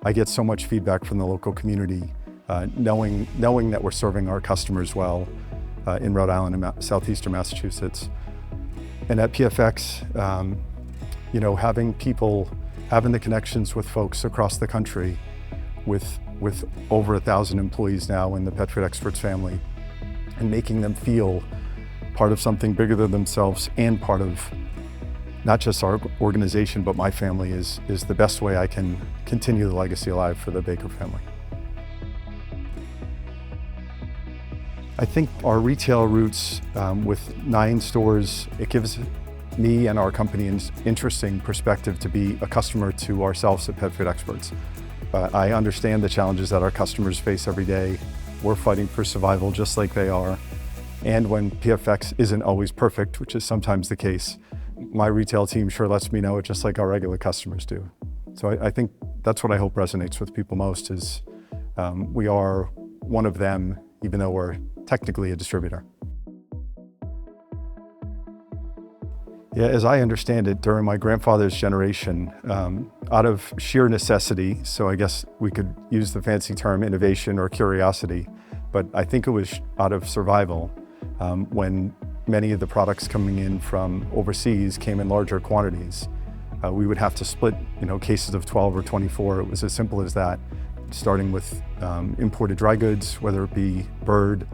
I get so much feedback from the local community, knowing that we're serving our customers well in Rhode Island and southeastern Massachusetts. And at PFX, having the connections with folks across the country, with over 1,000 employees now in the Pet Food Experts family, and making them feel part of something bigger than themselves and part of not just our organization, but my family is the best way I can continue the legacy alive for the Baker family. I think our retail roots with 9 stores, it gives me and our company an interesting perspective to be a customer to ourselves at Pet Food Experts. I understand the challenges that our customers face every day. We're fighting for survival just like they are. And when PFX isn't always perfect, which is sometimes the case, my retail team sure lets me know it just like our regular customers do. So I think that's what I hope resonates with people most is we are one of them, even though we're technically a distributor. Yeah, as I understand it, during my grandfather's generation, out of sheer necessity, so I guess we could use the fancy term innovation or curiosity, but I think it was out of survival when many of the products coming in from overseas came in larger quantities. We would have to split, cases of 12 or 24. It was as simple as that, starting with imported dry goods, whether it be bird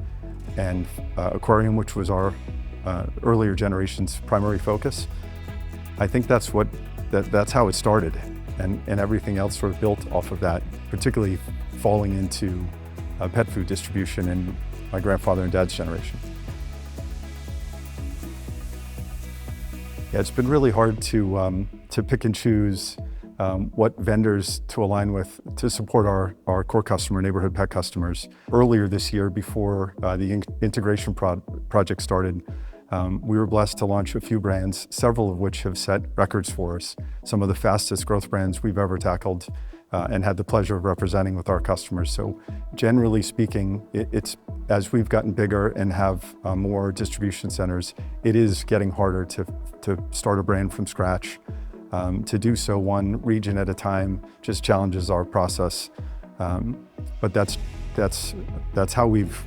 and aquarium, which was our earlier generation's primary focus. I think that's how it started, and everything else sort of built off of that, particularly falling into pet food distribution in my grandfather and dad's generation. Yeah, it's been really hard to pick and choose what vendors to align with to support our core customer, neighborhood pet customers. Earlier this year, before the integration project started, we were blessed to launch a few brands, several of which have set records for us. Some of the fastest growth brands we've ever tackled and had the pleasure of representing with our customers. So generally speaking, it's as we've gotten bigger and have more distribution centers, it is getting harder to start a brand from scratch. To do so one region at a time just challenges our process. But that's how we've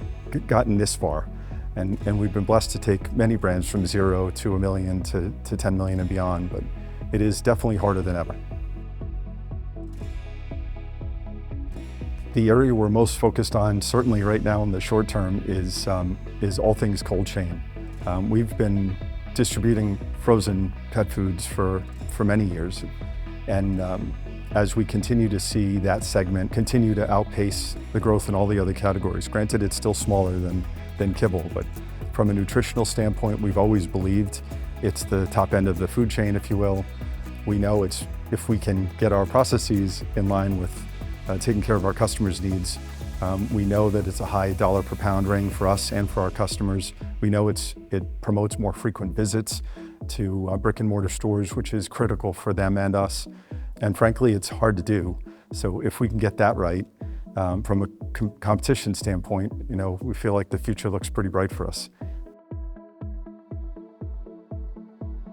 gotten this far. And we've been blessed to take many brands from 0 to 1 million to 10 million and beyond, but it is definitely harder than ever. The area we're most focused on, certainly right now in the short term, is all things cold chain. We've been distributing frozen pet foods for many years, and as we continue to see that segment continue to outpace the growth in all the other categories. Granted, it's still smaller than kibble, but from a nutritional standpoint, we've always believed it's the top end of the food chain, if you will. We know it's, if we can get our processes in line with taking care of our customers' needs, we know that it's a high dollar per pound ring for us and for our customers. We know it promotes more frequent visits to brick and mortar stores, which is critical for them and us. And frankly, it's hard to do. So if we can get that right, from a competition standpoint, we feel like the future looks pretty bright for us.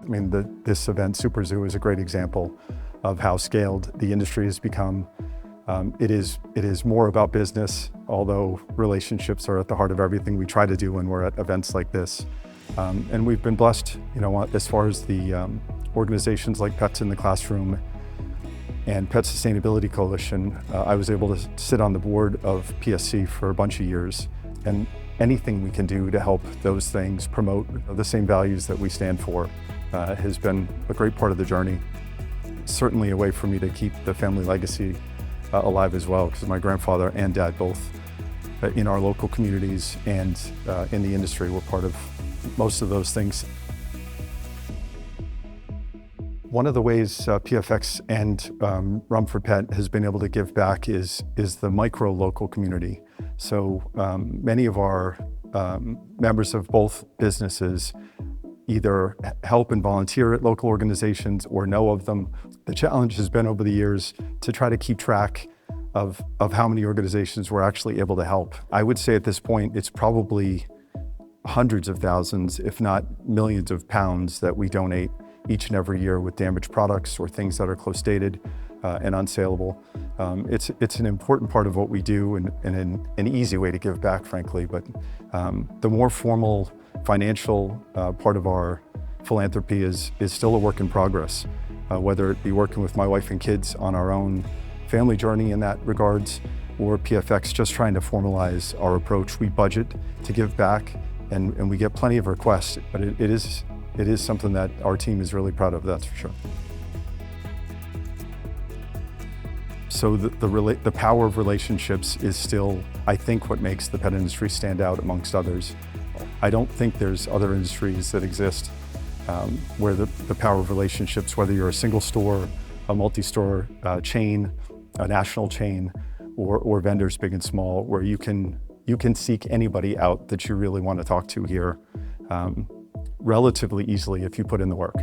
I mean, this event, Super Zoo, is a great example of how scaled the industry has become. It is more about business, although relationships are at the heart of everything we try to do when we're at events like this. And we've been blessed, as far as the organizations like Pets in the Classroom and Pet Sustainability Coalition. I was able to sit on the board of PSC for a bunch of years, and anything we can do to help those things promote the same values that we stand for has been a great part of the journey. Certainly a way for me to keep the family legacy alive as well, because my grandfather and dad both in our local communities and in the industry were part of most of those things. One of the ways PFX and Rumford Pet has been able to give back is the micro local community. So many of our members of both businesses either help and volunteer at local organizations or know of them. The challenge has been over the years to try to keep track of how many organizations we're actually able to help. I would say at this point, it's probably hundreds of thousands, if not millions of pounds that we donate each and every year with damaged products or things that are close dated. and unsaleable. It's an important part of what we do and an easy way to give back, frankly. But the more formal financial part of our philanthropy is still a work in progress, whether it be working with my wife and kids on our own family journey in that regards, or PFX just trying to formalize our approach. We budget to give back, and we get plenty of requests, but it is something that our team is really proud of, that's for sure. So the power of relationships is still, I think, what makes the pet industry stand out amongst others. I don't think there's other industries that exist where the power of relationships, whether you're a single store, a multi-store chain, a national chain, or vendors big and small, where you can seek anybody out that you really want to talk to here relatively easily if you put in the work.